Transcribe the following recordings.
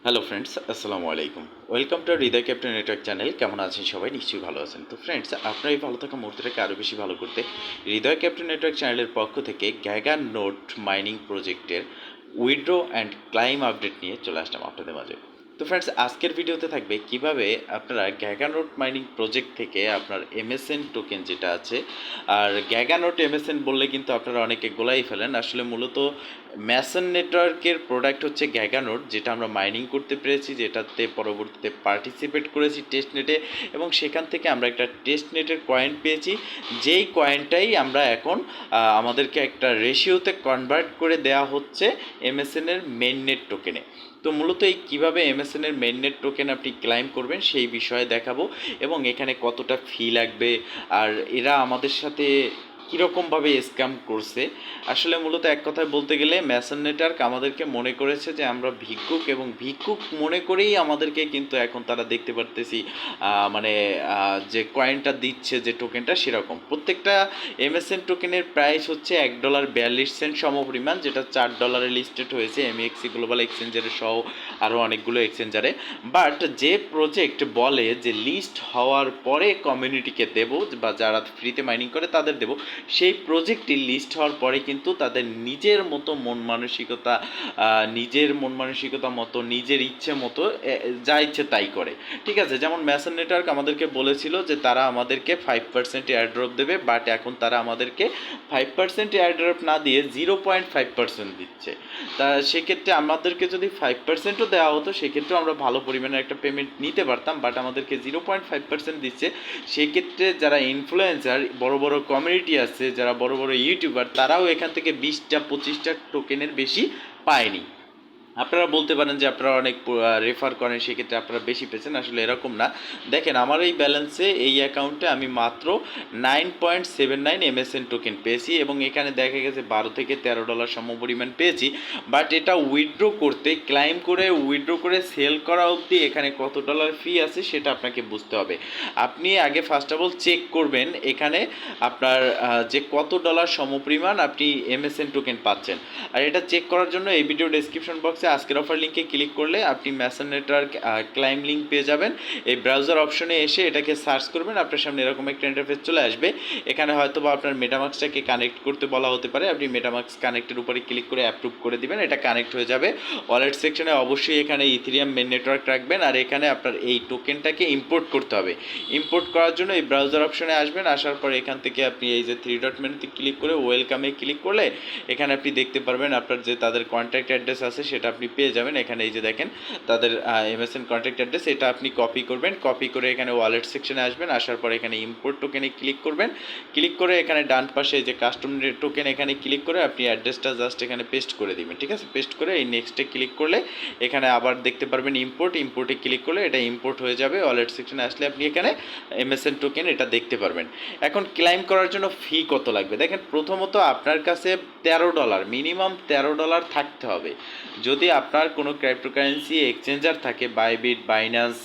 Hello friends, আসসালামু আলাইকুম। Welcome to Hridoy captain network channel. কেমন আছেন সবাই? নিশ্চয়ই ভালো আছেন। তো ফ্রেন্ডস, আপনার এই ভালো থাকা মুহূর্তটাকে আরও বেশি ভালো করতে হৃদয় ক্যাপ্টেন নেটওয়ার্ক চ্যানেলের পক্ষ থেকে গ্যাগা নোট মাইনিং প্রজেক্টের উইথড্র অ্যান্ড ক্লাইম আপডেট নিয়ে চলে আসলাম আপনাদের মাঝে। তো ফ্রেন্ডস, আজকের ভিডিওতে থাকবে কিভাবে আপনারা গ্যাগা নোট মাইনিং প্রজেক্ট থেকে আপনার এমএসএন টোকেন যেটা আছে, আর গ্যাগা নোট এমএসএন বললে কিন্তু আপনারা অনেকে গোলাই ফেলেন। আসলে মূলত ম্যাসন নেটওয়ার্কের প্রোডাক্ট হচ্ছে গ্যাগা নোট, যেটা আমরা মাইনিং করতে পেরেছি, যেটাতে পরবর্তীতে পার্টিসিপেট করেছি টেস্ট নেটে, এবং সেখান থেকে আমরা একটা টেস্ট নেটের কয়েন পেয়েছি। যেই কয়েনটাই আমরা এখন আমাদেরকে একটা রেশিওতে কনভার্ট করে দেওয়া হচ্ছে এমএসএনের মেইন নেট টোকেনে। তো মূলত এই কীভাবে এমএসএনের মেইন নেট টোকেন আপনি ক্লাইম করবেন সেই বিষয়ে দেখাবো, এবং এখানে কতটা ফি লাগবে, আর এরা আমাদের সাথে কীরকমভাবে স্ক্যাম করছে। আসলে মূলত এক কথায় বলতে গেলে ম্যাসন নেটওয়ার্ক আমাদেরকে মনে করেছে যে আমরা ভিক্ষুক, এবং ভিক্ষুক মনে করেই আমাদেরকে কিন্তু এখন তারা দেখতে পারতেছি মানে যে কয়েনটা দিচ্ছে, যে টোকেনটা, সেরকম প্রত্যেকটা এমএসএন টোকেনের প্রাইস হচ্ছে $1.42 সমপরিমাণ, যেটা $4 লিস্টেড হয়েছে এমএক্সি গ্লোবাল এক্সচেঞ্জারে সহ আরও অনেকগুলো এক্সচেঞ্জারে। বাট যে প্রজেক্ট বলে যে লিস্ট হওয়ার পরে কমিউনিটিকে দেব, বা যারা ফ্রিতে মাইনিং করে তাদের দেব, সেই প্রজেক্টটি লিস্ট হওয়ার পরে কিন্তু তাদের নিজের মতো মন মানসিকতা মতো, নিজের ইচ্ছে মতো যা ইচ্ছে তাই করে। ঠিক আছে, যেমন ম্যাসন নেটওয়ার্ক আমাদেরকে বলেছিল যে তারা আমাদেরকে 5% এয়ারড্রপ দেবে, বাট এখন তারা আমাদেরকে 5% এয়ারড্রপ না দিয়ে 0.5% দিচ্ছে। তা সেক্ষেত্রে আমাদেরকে যদি 5%ও দেওয়া হতো, সেক্ষেত্রেও আমরা ভালো পরিমাণের একটা পেমেন্ট নিতে পারতাম, বাট আমাদেরকে 0.5% দিচ্ছে। সেক্ষেত্রে যারা ইনফ্লুয়েন্সার, বড় বড় কমিউনিটি আছে, যারা বড় বড় ইউটিউবার, তারাও এখান থেকে 20-25টা টোকেনের বেশি পায়নি। আপনারা বলতে পারেন যে আপনারা অনেক রেফার করেন, সেক্ষেত্রে আপনারা বেশি পেয়েছেন। আসলে এরকম না। দেখেন, আমার এই ব্যালেন্সে, এই অ্যাকাউন্টে আমি মাত্র 9.79 এমএসএন টোকেন পেয়েছি, এবং এখানে দেখা গেছে $12-13 সমপরিমাণ পেয়েছি। বাট এটা উইথড্র করতে, ক্লাইম করে উইথড্র করে সেল করা অবধি এখানে কত ডলার ফি আছে সেটা আপনাকে বুঝতে হবে। আপনি আগে ফার্স্ট অফ অল চেক করবেন এখানে আপনার যে কত ডলার সমপরিমাণ আপনি এমএসএন টোকেন পাচ্ছেন। আর এটা চেক করার জন্য এই ভিডিও ডেসক্রিপশন বক্সে আজকের অফার লিঙ্কে ক্লিক করলে আপনি ম্যাসন নেটওয়ার্ক ক্লাইম লিঙ্ক পেয়ে যাবেন। এই ব্রাউজার অপশনে এসে এটাকে সার্চ করবেন, আপনার সামনে এরকম একটা ইন্টারফেস চলে আসবে। এখানে হয়তো বা আপনার মেটামাক্সটাকে কানেক্ট করতে বলা হতে পারে। আপনি মেটামাক্স কানেক্টের উপরে ক্লিক করে অ্যাপ্রুভ করে দিবেন, এটা কানেক্ট হয়ে যাবে। ওয়ালেট সেকশনে অবশ্যই এখানে ইথেরিয়াম মেন নেটওয়ার্ক রাখবেন, আর এখানে আপনার এই টোকেনটাকে ইম্পোর্ট করতে হবে। ইম্পোর্ট করার জন্য এই ব্রাউজার অপশনে আসবেন, আসার পর এখান থেকে আপনি এই যে 3 ডট মেনুতে ক্লিক করে ওয়েলকামে ক্লিক করলে এখানে আপনি দেখতে পারবেন আপনার যে তাদের কন্ট্যাক্ট অ্যাড্রেস আছে সেটা আপনি পেয়ে যাবেন। এখানে এই যে দেখেন তাদের এমএসএন কন্ট্যাক্ট অ্যাড্রেস, এটা আপনি কপি করবেন। কপি করে এখানে ওয়ালেট সেকশনে আসবেন, আসার পর এখানে ইম্পোর্ট টোকেনে ক্লিক করবেন। ক্লিক করে এখানে ডান পাশে যে কাস্টম টোকেন, এখানে ক্লিক করে আপনি অ্যাড্রেসটা জাস্ট এখানে পেস্ট করে দিবেন। ঠিক আছে, পেস্ট করে এই নেক্সটে ক্লিক করলে এখানে আবার দেখতে পারবেন ইম্পোর্টে ক্লিক করলে এটা ইম্পোর্ট হয়ে যাবে। ওয়ালেট সেকশনে আসলে আপনি এখানে এমএসএন টোকেন এটা দেখতে পারবেন। এখন ক্লাইম করার জন্য ফি কত লাগবে দেখেন। প্রথমত আপনার কাছে $13, মিনিমাম $13 থাকতে হবে। যদি আপনার কোনো ক্রিপ্টোকারেন্সি এক্সচেঞ্জার থাকে, বাইবিট, বাইন্যান্স,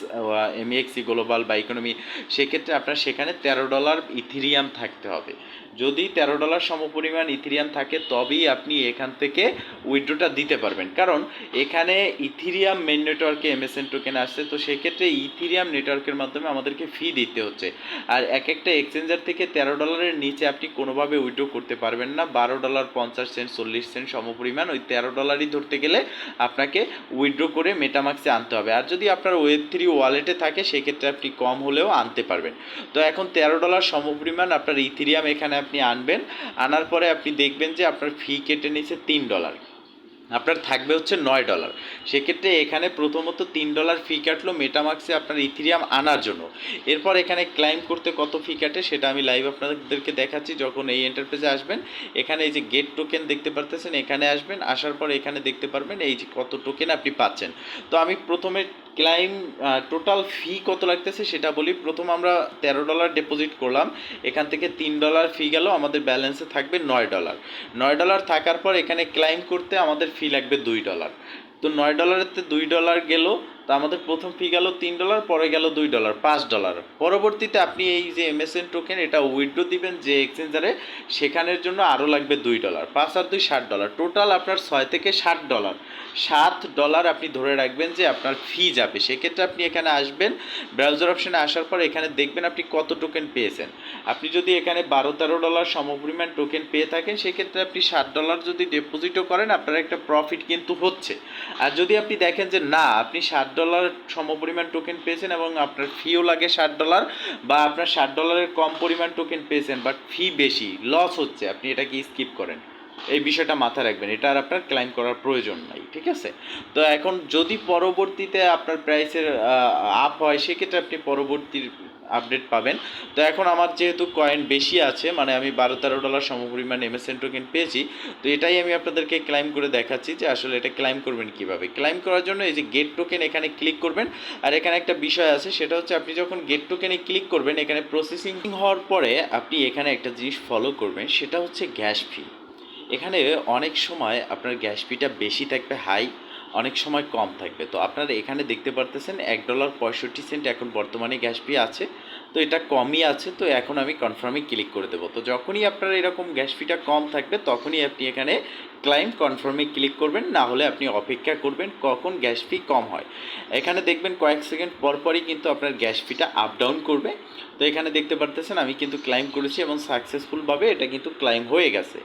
এমএক্সি গ্লোবাল বা ইকোনমি, সেক্ষেত্রে আপনার সেখানে $13 ইথেরিয়াম থাকতে হবে। যদি $13 সমপরিমাণ ইথেরিয়াম থাকে তবেই আপনি এখান থেকে উইথড্রটা দিতে পারবেন, কারণ এখানে ইথেরিয়াম মেন নেটওয়ার্কে এমএসএন টোকেন আসছে। তো সেক্ষেত্রে ইথেরিয়াম নেটওয়ার্কের মাধ্যমে আমাদেরকে ফি দিতে হচ্ছে। আর এক একটা এক্সচেঞ্জার থেকে $13 নিচে আপনি কোনোভাবে উইথড্র করতে পারবেন না। $12.50, 40 সমপরিমাণ, ওই $13 ধরতে গেলে আপনাকে উইথড্র করে মেটামাক্সে আনতে হবে। আর যদি আপনার ওয়েব3 ওয়ালেটে থাকে সেক্ষেত্রে আপনি কম হলেও আনতে পারবেন। তো এখন $13 সমপরিমাণ আপনার ইথেরিয়াম এখানে আপনি আনবেন। আনার পরে আপনি দেখবেন যে আপনার ফি কেটে নিচ্ছে $3, আপনার থাকবে হচ্ছে $9। সেক্ষেত্রে এখানে প্রথমত $3 ফি কাটলো মেটামাক্সে আপনার ইথেরিয়াম আনার জন্য। এরপর এখানে ক্লাইম করতে কত ফি কাটে সেটা আমি লাইভ আপনাদেরকে দেখাচ্ছি। যখন এই এন্টারপ্রাইজে আসবেন, এখানে এই যে গেট টোকেন দেখতে পারতেছেন, এখানে আসবেন। আসার পর এখানে দেখতে পারবেন এই যে কত টোকেন আপনি পাচ্ছেন। তো আমি প্রথমে ক্লাইম টোটাল ফি কত লাগতেছে সেটা বলি। প্রথম আমরা $13 ডিপোজিট করলাম, এখান থেকে $3 ফি গেল, আমাদের ব্যালেন্সে থাকবে $9। $9 থাকার পর এখানে ক্লাইম করতে আমাদের ফি লাগবে $2। তো $9-তে $2 গেল, তো আমাদের প্রথম ফি গেল $3, পরে গেল $2, $5। পরবর্তীতে আপনি এই যে MSN টোকেন এটা উইথড্র দিবেন যে এক্সচেঞ্জারে, সেখানের জন্য আরও লাগবে $2, 5 আর 2 $60। টোটাল আপনার $6 থেকে $60, $7 আপনি ধরে রাখবেন যে আপনার ফি যাবে। সেক্ষেত্রে আপনি এখানে আসবেন, ব্রাউজার অপশানে আসার পর এখানে দেখবেন আপনি কত টোকেন পেয়েছেন। আপনি যদি এখানে $12-13 সমপরিমাণ টোকেন পেয়ে থাকেন, সেক্ষেত্রে আপনি $60 যদি ডিপোজিটও করেন আপনার একটা প্রফিট কিন্তু হচ্ছে। আর যদি আপনি দেখেন যে না আপনি $60 সমপরিমাণ টোকেন পেয়েছেন এবং আপনার ফিও লাগে $60, বা আপনার $60 কম পরিমাণ টোকেন পেয়েছেন বাট ফি বেশি, লস হচ্ছে, আপনি এটাকে স্কিপ করেন। এই বিষয়টা মাথায় রাখবেন, এটা আর আপনার ক্লাইম করার প্রয়োজন নাই, ঠিক আছে? তো এখন যদি পরবর্তীতে আপনার প্রাইসের আপ হয়, সেক্ষেত্রে আপনি পরবর্তী আপডেট পাবেন। তো এখন আমার যেহেতু কয়েন বেশি আছে, মানে আমি $12-13 সমপরিমাণ MSN টোকেন পেয়েছি, তো এটাই আমি আপনাদেরকে ক্লাইম করে দেখাচ্ছি যে আসলে এটা ক্লাইম করবেন কিভাবে। ক্লাইম করার জন্য এই যে গেট টোকেন এখানে ক্লিক করবেন। আর এখানে একটা বিষয় আছে, সেটা হচ্ছে আপনি যখন গেট টোকেনে ক্লিক করবেন, এখানে প্রসেসিং হওয়ার পরে আপনি এখানে একটা জিনিস ফলো করবেন, সেটা হচ্ছে গ্যাস ফি। এখানে অনেক সময় আপনার গ্যাস ফিটা বেশি থাকবে, হাই, অনেক সময় কম থাকবে। তো আপনারা এখানে দেখতে পারতেছেন $1.65 এখন বর্তমানে গ্যাস ফি আছে, তো এটা কমই আছে। তো এখন আমি কনফার্মে ক্লিক করে দেবো। তো যখনই আপনার এরকম গ্যাস ফিটা কম থাকবে তখনই আপনি এখানে ক্লাইম কনফার্মে ক্লিক করবেন, না হলে আপনি অপেক্ষা করবেন কখন গ্যাস ফি কম হয়। এখানে দেখবেন কয়েক সেকেন্ড পরপরই কিন্তু আপনার গ্যাস ফিটা আপ ডাউন করবে। তো এখানে দেখতে পারতেছেন আমি কিন্তু ক্লাইম করেছি এবং সাকসেসফুলভাবে এটা কিন্তু ক্লাইম হয়ে গেছে।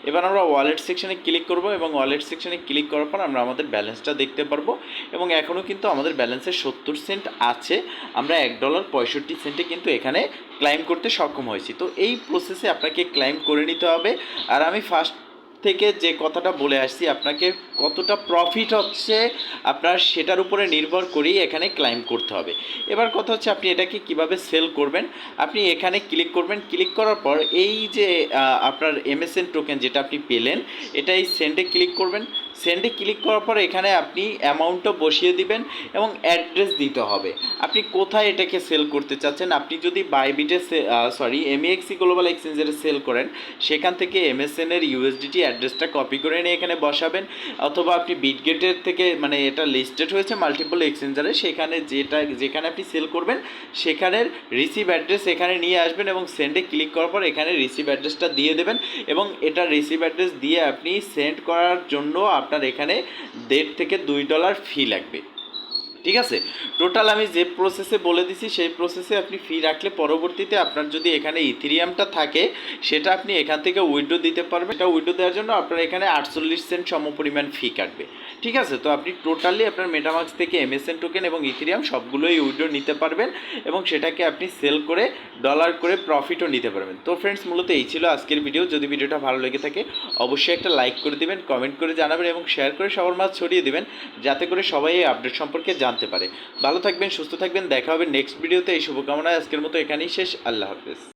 এবার আমরা ওয়ালেট সেকশনে ক্লিক করব এবং ওয়ালেট সেকশনে ক্লিক করার পর আমরা আমাদের ব্যালেন্সটা দেখতে পারবো এবং এখনও কিন্তু আমাদের ব্যালেন্সে 70 সেন্ট আছে। আমরা $1.65 কিন্তু এখানে ক্লাইম করতে সক্ষম হয়েছি। তো এই প্রসেসে আপনাকে ক্লাইম করে নিতে হবে। আর আমি ফার্স্ট থেকে যে কথাটা বলে আসছি, আপনাকে কতটা প্রফিট হচ্ছে আপনার সেটার উপরে নির্ভর করেই এখানে ক্লাইম করতে হবে। এবার কথা হচ্ছে আপনি এটাকে কিভাবে সেল করবেন। আপনি এখানে ক্লিক করবেন, ক্লিক করার পর এই যে আপনার MSN টোকেন যেটা আপনি পেলেন, এটা এই সেন্ডে ক্লিক করবেন। সেন্ডে ক্লিক করার পর এখানে আপনি অ্যামাউন্টটা বসিয়ে দিবেন এবং অ্যাড্রেস দিতে হবে আপনি কোথায় এটাকে সেল করতে চাচ্ছেন। আপনি যদি বাইবিটে MEXC গ্লোবাল এক্সচেঞ্জারে সেল করেন, সেখান থেকে MSN এর USDT অ্যাড্রেসটা কপি করে নিয়ে এখানে বসাবেন, অথবা আপনি বিটগেটের থেকে, মানে এটা লিস্টেড হয়েছে মাল্টিপল এক্সচেঞ্জারে, সেখানে যেখানে আপনি সেল করবেন সেখানের রিসিভ অ্যাড্রেস এখানে নিয়ে আসবেন এবং সেন্ডে ক্লিক করার পর এখানে রিসিভ অ্যাড্রেসটা দিয়ে দেবেন এবং এটা রিসিভ অ্যাড্রেস দিয়ে আপনি সেন্ড করার জন্য আপনার এখানে $1.5 থেকে $2 ফি লাগবে, ঠিক আছে? টোটাল আমি যে প্রসেসে বলে দিছি সেই প্রসেসে আপনি ফি রাখলে পরবর্তীতে আপনার যদি এখানে ইথেরিয়ামটা থাকে সেটা আপনি এখান থেকে উইথড্র দিতে পারবেন। এটা উইথড্র দেওয়ার জন্য আপনার এখানে 48 সেন্ট সমপরিমাণ ফি কাটবে, ঠিক আছে? তো আপনি টোটালি আপনার মেটামাক্স থেকে MSN টোকেন এবং ইথেরিয়াম সবগুলোই উইথড্র নিতে পারবেন এবং সেটাকে আপনি সেল করে ডলার করে প্রফিটও নিতে পারবেন। তো ফ্রেন্ডস, মূলত এই ছিল আজকের ভিডিও। যদি ভিডিওটা ভালো লেগে থাকে অবশ্যই একটা লাইক করে দিবেন, কমেন্ট করে জানাবেন এবং শেয়ার করে সবার মাঝে ছড়িয়ে দিবেন, যাতে করে সবাই এই আপডেট সম্পর্কে জানতে পারে। ভালো থাকবেন, সুস্থ থাকবেন, দেখা হবে নেক্সট ভিডিওতে। এই শুভকামনায় আজকের মতো এখানেই শেষ। আল্লাহ হাফেজ।